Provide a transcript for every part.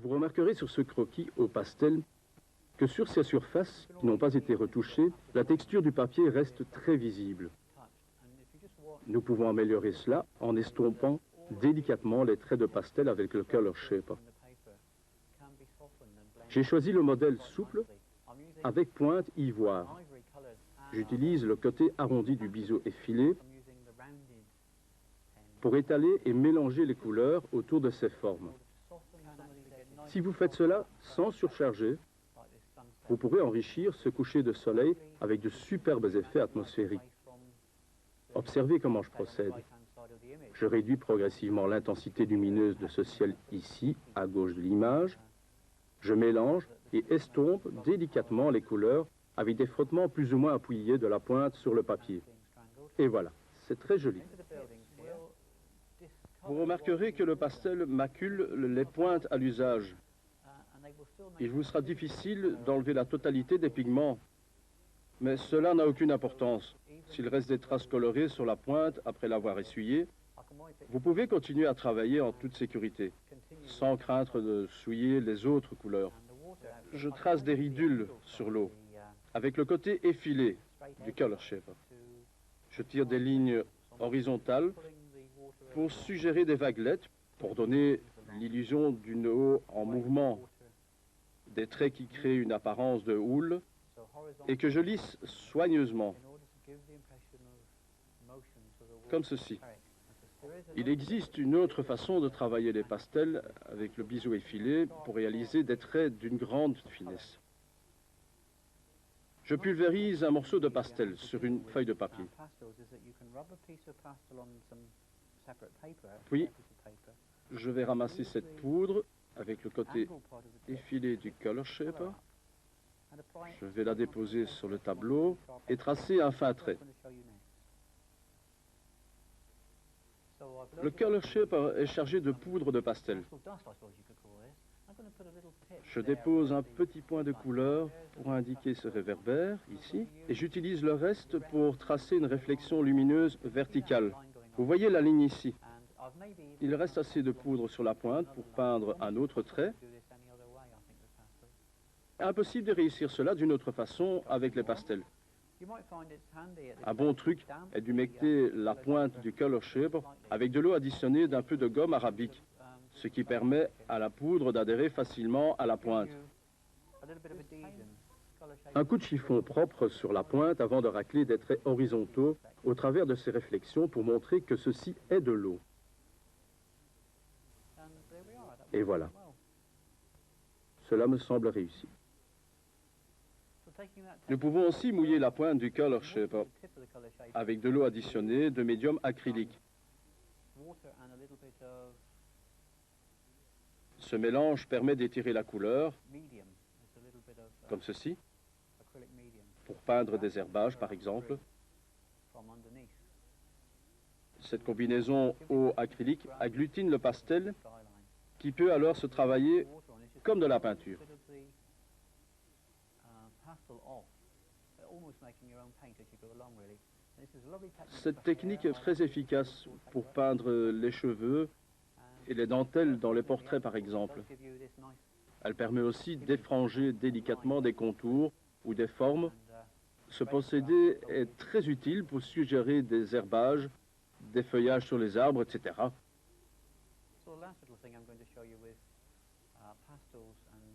Vous remarquerez sur ce croquis au pastel que sur ces surfaces qui n'ont pas été retouchées, la texture du papier reste très visible. Nous pouvons améliorer cela en estompant délicatement les traits de pastel avec le Color Shaper. J'ai choisi le modèle souple avec pointe ivoire. J'utilise le côté arrondi du biseau effilé pour étaler et mélanger les couleurs autour de ces formes. Si vous faites cela sans surcharger, vous pourrez enrichir ce coucher de soleil avec de superbes effets atmosphériques. Observez comment je procède. Je réduis progressivement l'intensité lumineuse de ce ciel ici, à gauche de l'image. Je mélange et estompe délicatement les couleurs avec des frottements plus ou moins appuyés de la pointe sur le papier. Et voilà, c'est très joli. Vous remarquerez que le pastel macule les pointes à l'usage. Il vous sera difficile d'enlever la totalité des pigments, mais cela n'a aucune importance. S'il reste des traces colorées sur la pointe après l'avoir essuyée, vous pouvez continuer à travailler en toute sécurité, sans craindre de souiller les autres couleurs. Je trace des ridules sur l'eau, avec le côté effilé du Color Shaper. Je tire des lignes horizontales pour suggérer des vaguelettes, pour donner l'illusion d'une eau en mouvement, des traits qui créent une apparence de houle, et que je lisse soigneusement, comme ceci. Il existe une autre façon de travailler les pastels avec le biseau effilé pour réaliser des traits d'une grande finesse. Je pulvérise un morceau de pastel sur une feuille de papier. Puis, je vais ramasser cette poudre avec le côté effilé du Color Shaper. Je vais la déposer sur le tableau et tracer un fin trait. Le Color Shaper est chargé de poudre de pastel. Je dépose un petit point de couleur pour indiquer ce réverbère, ici, et j'utilise le reste pour tracer une réflexion lumineuse verticale. Vous voyez la ligne ici. Il reste assez de poudre sur la pointe pour peindre un autre trait. Impossible de réussir cela d'une autre façon avec les pastels. Un bon truc est d'humecter la pointe du Color Shaper avec de l'eau additionnée d'un peu de gomme arabique, ce qui permet à la poudre d'adhérer facilement à la pointe. Un coup de chiffon propre sur la pointe avant de racler des traits horizontaux au travers de ces réflexions pour montrer que ceci est de l'eau. Et voilà. Cela me semble réussi. Nous pouvons aussi mouiller la pointe du Color Shaper avec de l'eau additionnée de médium acrylique. Ce mélange permet d'étirer la couleur, comme ceci, pour peindre des herbages par exemple. Cette combinaison eau-acrylique agglutine le pastel qui peut alors se travailler comme de la peinture. Cette technique est très efficace pour peindre les cheveux et les dentelles dans les portraits par exemple. Elle permet aussi d'effranger délicatement des contours ou des formes. Ce procédé est très utile pour suggérer des herbages, des feuillages sur les arbres, etc.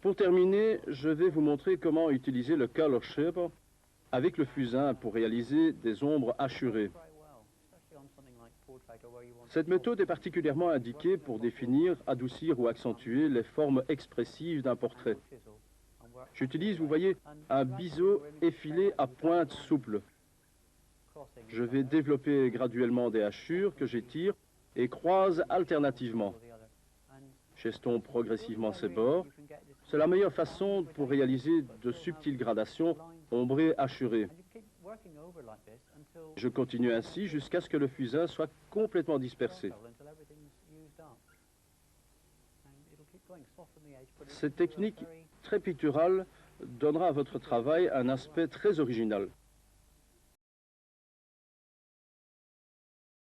Pour terminer, je vais vous montrer comment utiliser le Color Shaper avec le fusain pour réaliser des ombres hachurées. Cette méthode est particulièrement indiquée pour définir, adoucir ou accentuer les formes expressives d'un portrait. J'utilise, vous voyez, un biseau effilé à pointe souple. Je vais développer graduellement des hachures que j'étire et croise alternativement. J'estompe progressivement ces bords. C'est la meilleure façon pour réaliser de subtiles gradations ombrées hachurées. Je continue ainsi jusqu'à ce que le fusain soit complètement dispersé. Cette technique très picturale donnera à votre travail un aspect très original.